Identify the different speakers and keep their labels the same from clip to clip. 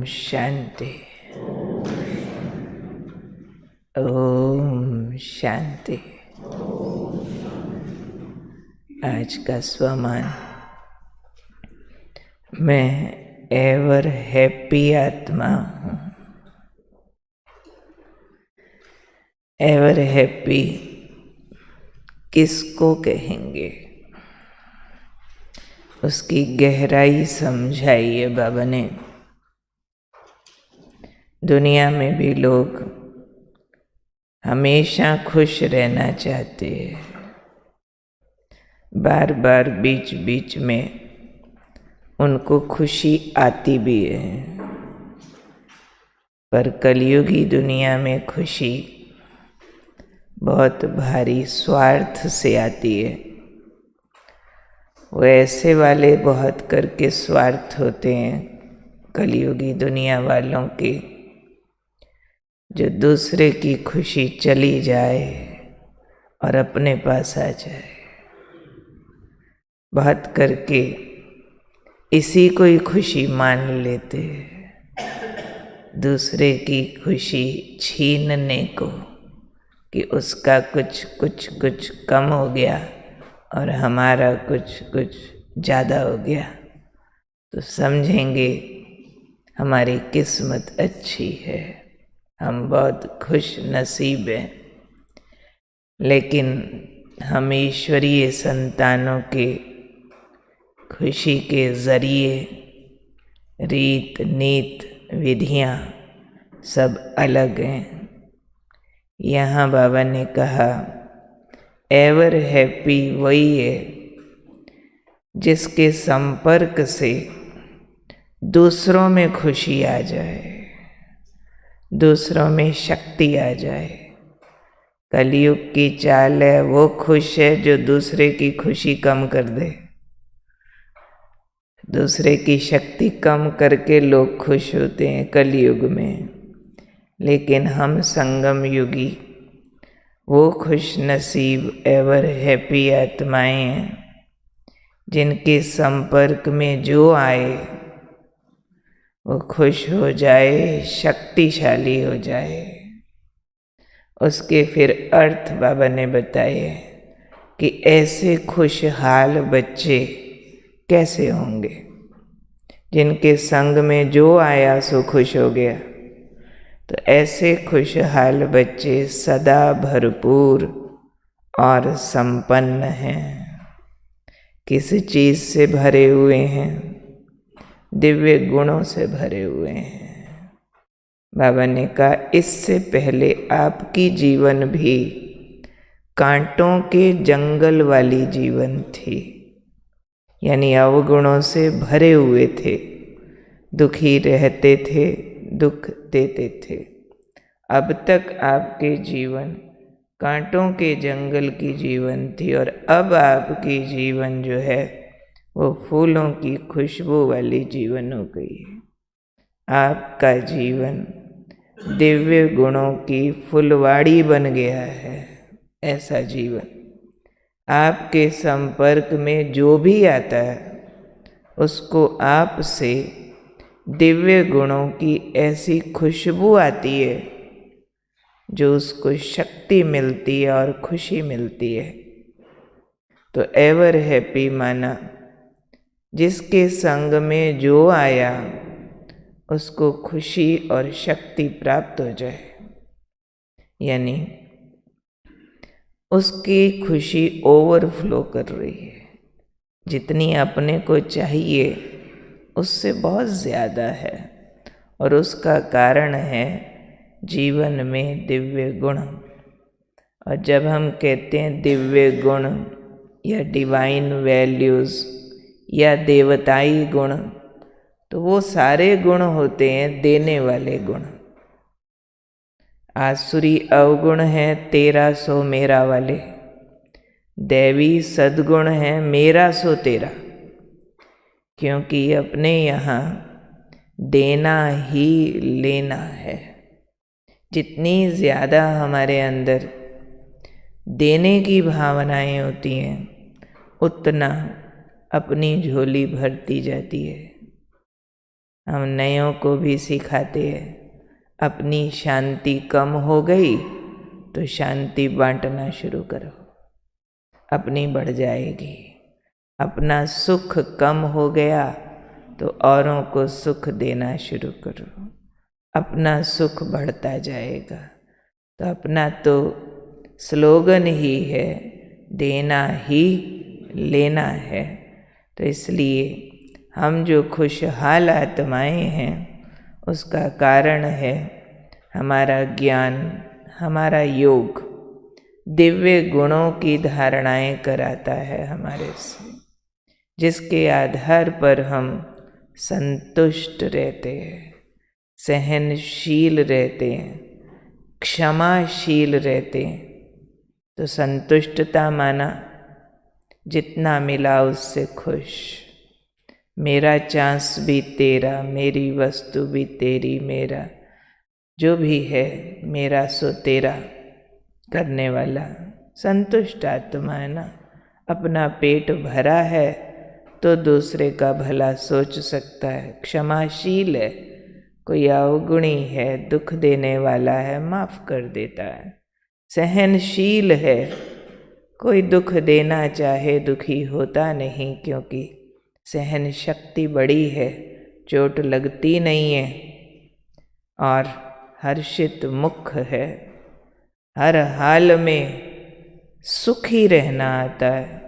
Speaker 1: शांति। ओम शांति। आज का स्वमान, मैं एवर हैप्पी आत्मा हूँ। एवर हैप्पी किसको कहेंगे, उसकी गहराई समझाई है बाबा ने। दुनिया में भी लोग हमेशा खुश रहना चाहते हैं, बार बार बीच बीच में उनको खुशी आती भी है, पर कलयुगी दुनिया में खुशी बहुत भारी स्वार्थ से आती है। वो ऐसे वाले बहुत करके स्वार्थ होते हैं कलयुगी दुनिया वालों के, जो दूसरे की खुशी चली जाए और अपने पास आ जाए। बहुत करके इसी को ही खुशी मान लेते हैं, दूसरे की खुशी छीनने को, कि उसका कुछ कम हो गया और हमारा कुछ ज़्यादा हो गया, तो समझेंगे हमारी किस्मत अच्छी है, हम बहुत खुश नसीब हैं। लेकिन हम ईश्वरीय संतानों के खुशी के ज़रिए रीत नीत विधियाँ सब अलग हैं। यहाँ बाबा ने कहा एवर हैप्पी वही है जिसके संपर्क से दूसरों में खुशी आ जाए, दूसरों में शक्ति आ जाए। कलयुग की चाल है, वो खुश है जो दूसरे की खुशी कम कर दे। दूसरे की शक्ति कम करके लोग खुश होते हैं कलयुग में, लेकिन हम संगम युगी वो खुश नसीब एवर हैप्पी आत्माएं हैं जिनके संपर्क में जो आए वो खुश हो जाए, शक्तिशाली हो जाए। उसके फिर अर्थ बाबा ने बताए कि ऐसे खुशहाल बच्चे कैसे होंगे, जिनके संग में जो आया सो खुश हो गया। तो ऐसे खुशहाल बच्चे सदा भरपूर और संपन्न हैं। किस चीज़ से भरे हुए हैं? दिव्य गुणों से भरे हुए हैं। बाबा ने कहा इससे पहले आपकी जीवन भी कांटों के जंगल वाली जीवन थी, यानी अवगुणों से भरे हुए थे, दुखी रहते थे, दुख देते थे। अब तक आपके जीवन कांटों के जंगल की जीवन थी, और अब आपकी जीवन जो है वो फूलों की खुशबू वाली जीवन हो गई है। आपका जीवन दिव्य गुणों की फुलवाड़ी बन गया है। ऐसा जीवन आपके संपर्क में जो भी आता है उसको आपसे दिव्य गुणों की ऐसी खुशबू आती है जो उसको शक्ति मिलती है और खुशी मिलती है। तो एवर हैप्पी माना जिसके संग में जो आया उसको खुशी और शक्ति प्राप्त हो जाए, यानी उसकी खुशी ओवरफ्लो कर रही है। जितनी अपने को चाहिए उससे बहुत ज़्यादा है, और उसका कारण है जीवन में दिव्य गुण। और जब हम कहते हैं दिव्य गुण या डिवाइन वैल्यूज़ या देवताई गुण, तो वो सारे गुण होते हैं देने वाले गुण। आसुरी अवगुण हैं 1300 मेरा वाले, दैवी सद्गुण हैं मेरा सो तेरा, क्योंकि अपने यहाँ देना ही लेना है। जितनी ज़्यादा हमारे अंदर देने की भावनाएं होती हैं उतना अपनी झोली भरती जाती है। हम नयों को भी सिखाते हैं, अपनी शांति कम हो गई तो शांति बांटना शुरू करो, अपनी बढ़ जाएगी। अपना सुख कम हो गया तो औरों को सुख देना शुरू करो, अपना सुख बढ़ता जाएगा। तो अपना तो स्लोगन ही है, देना ही लेना है। तो इसलिए हम जो खुशहाल आत्माएं हैं उसका कारण है हमारा ज्ञान, हमारा योग दिव्य गुणों की धारणाएं कराता है हमारे से, जिसके आधार पर हम संतुष्ट रहते हैं, सहनशील रहते हैं, क्षमाशील रहते हैं। तो संतुष्टता माना जितना मिला उससे खुश, मेरा चांस भी तेरा, मेरी वस्तु भी तेरी, मेरा जो भी है मेरा सो तेरा करने वाला संतुष्ट आत्मा है ना। अपना पेट भरा है तो दूसरे का भला सोच सकता है, क्षमाशील है, कोई अवगुणी है, दुख देने वाला है, माफ कर देता है, सहनशील है, कोई दुख देना चाहे दुखी होता नहीं, क्योंकि सहन शक्ति बड़ी है, चोट लगती नहीं है, और हर्षित मुख है, हर हाल में सुखी रहना आता है,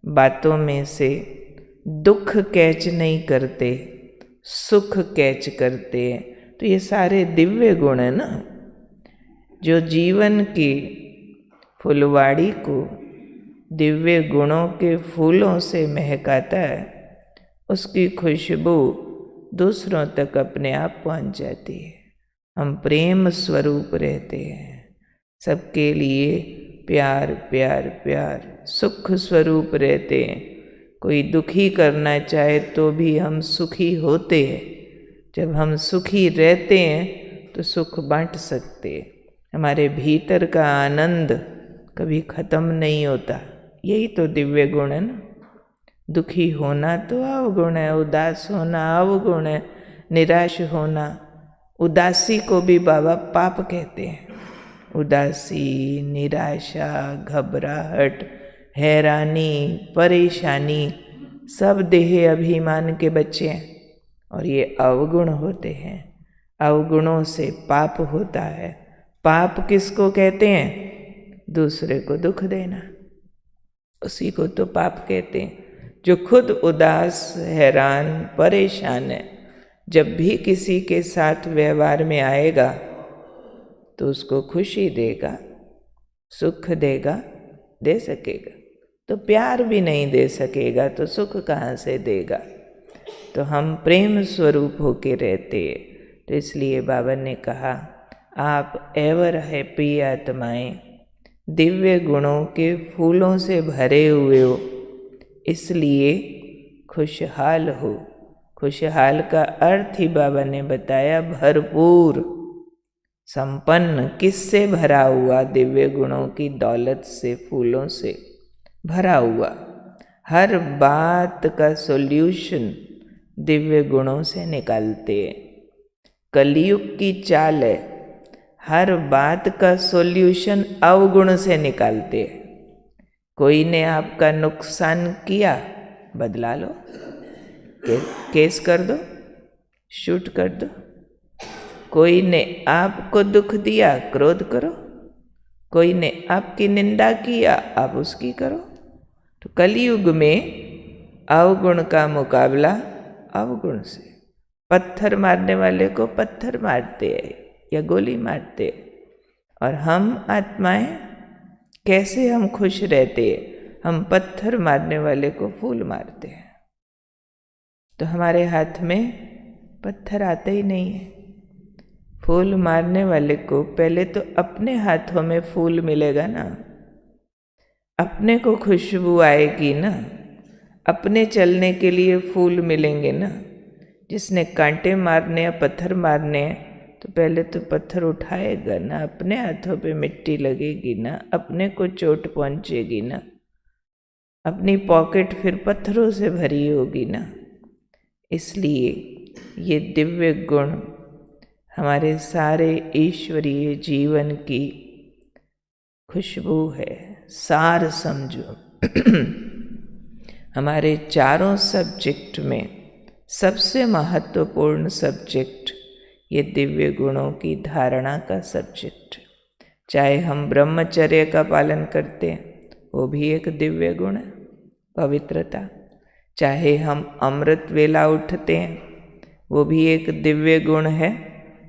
Speaker 1: बातों में से दुख कैच नहीं करते, सुख कैच करते हैं। तो ये सारे दिव्य गुण है ना, जो जीवन की फुलवाड़ी को दिव्य गुणों के फूलों से महकाता है, उसकी खुशबू दूसरों तक अपने आप पहुंच जाती है। हम प्रेम स्वरूप रहते हैं, सबके लिए प्यार प्यार प्यार, सुख स्वरूप रहते हैं। कोई दुखी करना चाहे तो भी हम सुखी होते हैं। जब हम सुखी रहते हैं तो सुख बांट सकते हैं। हमारे भीतर का आनंद कभी ख़त्म नहीं होता, यही तो दिव्य गुण है ना। दुखी होना तो अवगुण है, उदास होना अवगुण है, निराश होना, उदासी को भी बाबा पाप कहते हैं। उदासी, निराशा, घबराहट, हैरानी, परेशानी सब देह अभिमान के बच्चे हैं और ये अवगुण होते हैं। अवगुणों से पाप होता है। पाप किसको कहते हैं? दूसरे को दुख देना, उसी को तो पाप कहते हैं। जो खुद उदास, हैरान, परेशान है, जब भी किसी के साथ व्यवहार में आएगा तो उसको खुशी देगा, सुख देगा, दे सकेगा। तो प्यार भी नहीं दे सकेगा तो सुख कहाँ से देगा? तो हम प्रेम स्वरूप होके रहते हैं। तो इसलिए बाबा ने कहा, आप एवर हैप्पी आत्माएं, दिव्य गुणों के फूलों से भरे हुए हो, इसलिए खुशहाल हो। खुशहाल का अर्थ ही बाबा ने बताया, भरपूर, संपन्न। किससे भरा हुआ? दिव्य गुणों की दौलत से, फूलों से भरा हुआ। हर बात का सॉल्यूशन दिव्य गुणों से निकालते हैं। कलयुग की चाल है, हर बात का सॉल्यूशन अवगुण से निकालते हैं। कोई ने आपका नुकसान किया, बदला लो, केस कर दो, शूट कर दो। कोई ने आपको दुख दिया, क्रोध करो। कोई ने आपकी निंदा किया, आप उसकी करो। तो कलयुग में अवगुण का मुकाबला अवगुण से। पत्थर मारने वाले को पत्थर मारते हैं या गोली मारते हैं, और हम आत्माएं कैसे हम खुश रहते हैं? हम पत्थर मारने वाले को फूल मारते हैं। तो हमारे हाथ में पत्थर आते ही नहीं है। फूल मारने वाले को पहले तो अपने हाथों में फूल मिलेगा ना, अपने को खुशबू आएगी ना, अपने चलने के लिए फूल मिलेंगे ना। जिसने कांटे मारने या पत्थर मारने हैं तो पहले तो पत्थर उठाएगा ना, अपने हाथों पे मिट्टी लगेगी ना, अपने को चोट पहुंचेगी ना, अपनी पॉकेट फिर पत्थरों से भरी होगी ना। इसलिए ये दिव्य गुण हमारे सारे ईश्वरीय जीवन की खुशबू है, सार समझो। हमारे चारों सब्जेक्ट में सबसे महत्वपूर्ण सब्जेक्ट ये दिव्य गुणों की धारणा का सब्जेक्ट। चाहे हम ब्रह्मचर्य का पालन करते हैं, वो भी एक दिव्य गुण है, पवित्रता। चाहे हम अमृत वेला उठते हैं, वो भी एक दिव्य गुण है,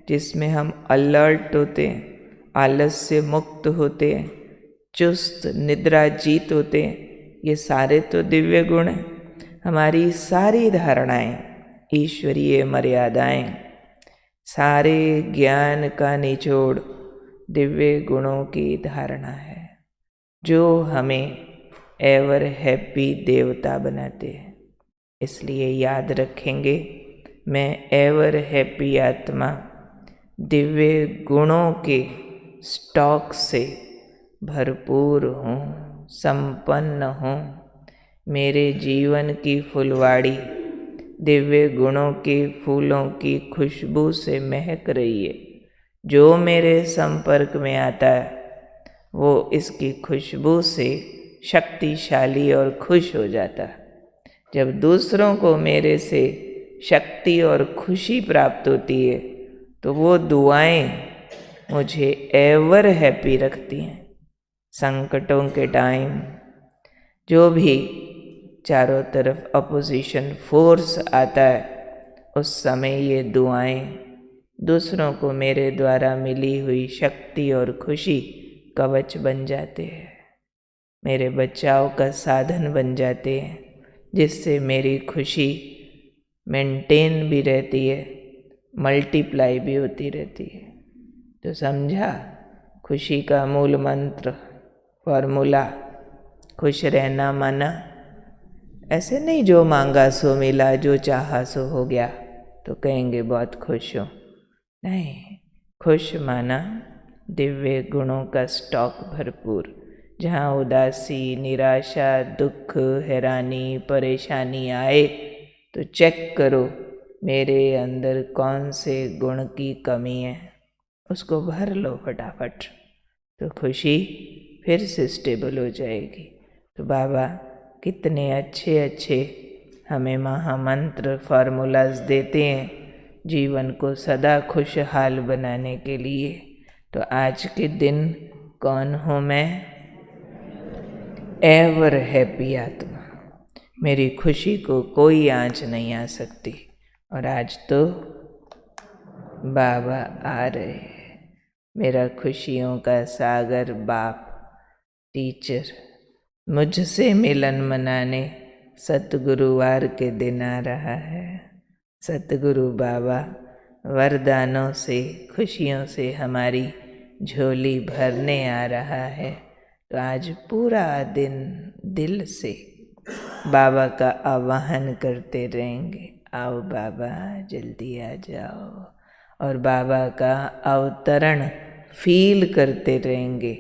Speaker 1: जिसमें हम अलर्ट होते हैं, आलस से मुक्त होते हैं, चुस्त निद्राजीत होते हैं। ये सारे तो दिव्य गुण हैं। हमारी सारी धारणाएं, ईश्वरीय मर्यादाएं, सारे ज्ञान का निचोड़ दिव्य गुणों की धारणा है, जो हमें एवर हैप्पी देवता बनाते हैं। इसलिए याद रखेंगे, मैं एवर हैप्पी आत्मा दिव्य गुणों के स्टॉक से भरपूर हूँ, संपन्न हूँ। मेरे जीवन की फुलवाड़ी दिव्य गुणों के फूलों की खुशबू से महक रही है। जो मेरे संपर्क में आता है, वो इसकी खुशबू से शक्तिशाली और खुश हो जाता है। जब दूसरों को मेरे से शक्ति और खुशी प्राप्त होती है, तो वो दुआएं मुझे एवर हैप्पी रखती हैं। संकटों के टाइम जो भी चारों तरफ अपोजिशन फोर्स आता है, उस समय ये दुआएं दूसरों को मेरे द्वारा मिली हुई शक्ति और खुशी कवच बन जाते हैं, मेरे बचाव का साधन बन जाते हैं, जिससे मेरी खुशी मेंटेन भी रहती है, मल्टीप्लाई भी होती रहती है। तो समझा खुशी का मूल मंत्र, फॉर्मूला, खुश रहना माना ऐसे नहीं जो मांगा सो मिला, जो चाहा सो हो गया तो कहेंगे बहुत खुश हो। नहीं, खुश माना दिव्य गुणों का स्टॉक भरपूर, जहाँ उदासी, निराशा, दुख, हैरानी, परेशानी आए तो चेक करो मेरे अंदर कौन से गुण की कमी है, उसको भर लो फटाफट, तो खुशी फिर से स्टेबल हो जाएगी। तो बाबा कितने अच्छे अच्छे हमें महामंत्र फार्मूलाज देते हैं जीवन को सदा खुशहाल बनाने के लिए। तो आज के दिन कौन हूँ मैं? एवर हैप्पी आत्मा। मेरी खुशी को कोई आंच नहीं आ सकती। और आज तो बाबा आ रहे हैं, मेरा खुशियों का सागर बाप टीचर मुझसे मिलन मनाने सतगुरुवार के दिन आ रहा है। सतगुरु बाबा वरदानों से, खुशियों से हमारी झोली भरने आ रहा है। तो आज पूरा दिन दिल से बाबा का आवाहन करते रहेंगे, आओ बाबा जल्दी आ जाओ, और बाबा का अवतरण फील करते रहेंगे,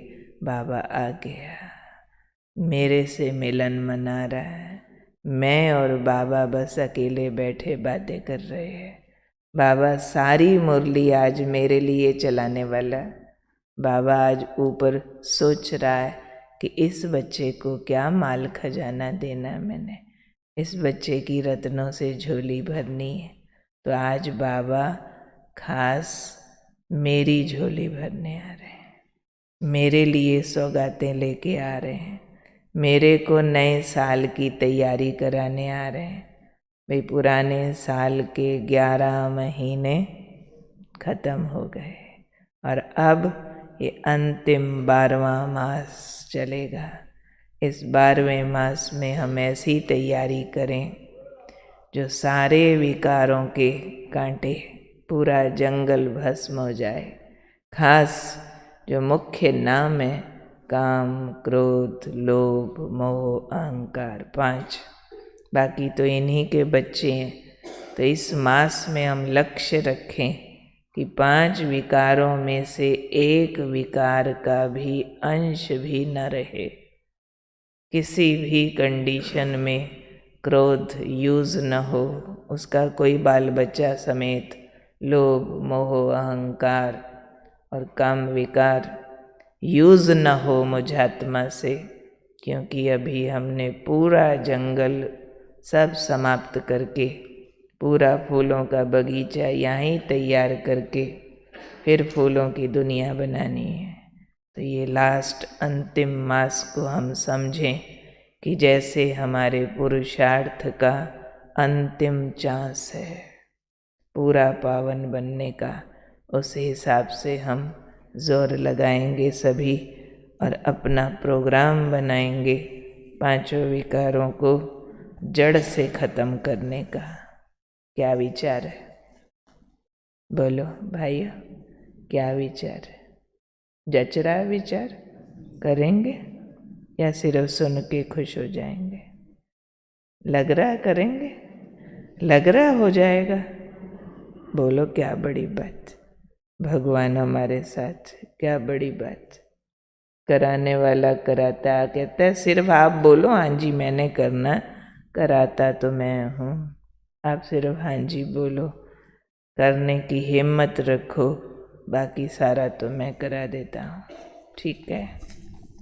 Speaker 1: बाबा आ गया, मेरे से मिलन मना रहा है। मैं और बाबा बस अकेले बैठे बातें कर रहे हैं। बाबा सारी मुरली आज मेरे लिए चलाने वाला। बाबा आज ऊपर सोच रहा है कि इस बच्चे को क्या माल खजाना देना, मैंने इस बच्चे की रत्नों से झोली भरनी है। तो आज बाबा खास मेरी झोली भरने आ रहे हैं, मेरे लिए सौगातें लेके आ रहे हैं, मेरे को नए साल की तैयारी कराने आ रहे हैं। भाई पुराने साल के 11 महीने खत्म हो गए और अब ये अंतिम 12वां मास चलेगा। इस 12वें मास में हम ऐसी तैयारी करें जो सारे विकारों के कांटे, पूरा जंगल भस्म हो जाए। खास जो मुख्य नाम है, काम, क्रोध, लोभ, मोह, अहंकार, 5, बाकी तो इन्हीं के बच्चे हैं। तो इस मास में हम लक्ष्य रखें कि 5 विकारों में से एक विकार का भी अंश भी न रहे। किसी भी कंडीशन में क्रोध यूज न हो, उसका कोई बाल बच्चा समेत लोभ मोह अहंकार और काम विकार यूज न हो मुझात्मा से, क्योंकि अभी हमने पूरा जंगल सब समाप्त करके पूरा फूलों का बगीचा यहाँ ही तैयार करके फिर फूलों की दुनिया बनानी है। तो ये लास्ट अंतिम मास को हम समझें कि जैसे हमारे पुरुषार्थ का अंतिम चांस है पूरा पावन बनने का, उस हिसाब से हम जोर लगाएंगे सभी और अपना प्रोग्राम बनाएंगे पांचों विकारों को जड़ से खत्म करने का। क्या विचार है? बोलो भाइयों, क्या विचार है? जच रहा है विचार? करेंगे या सिर्फ सुन के खुश हो जाएंगे? लग रहा है करेंगे? लग रहा हो जाएगा? बोलो क्या बड़ी बात, भगवान हमारे साथ, क्या बड़ी बात। कराने वाला कराता, कहता है सिर्फ आप बोलो हाँ जी मैंने करना, कराता तो मैं हूँ। आप सिर्फ हाँ जी बोलो, करने की हिम्मत रखो, बाकी सारा तो मैं करा देता हूँ। ठीक है।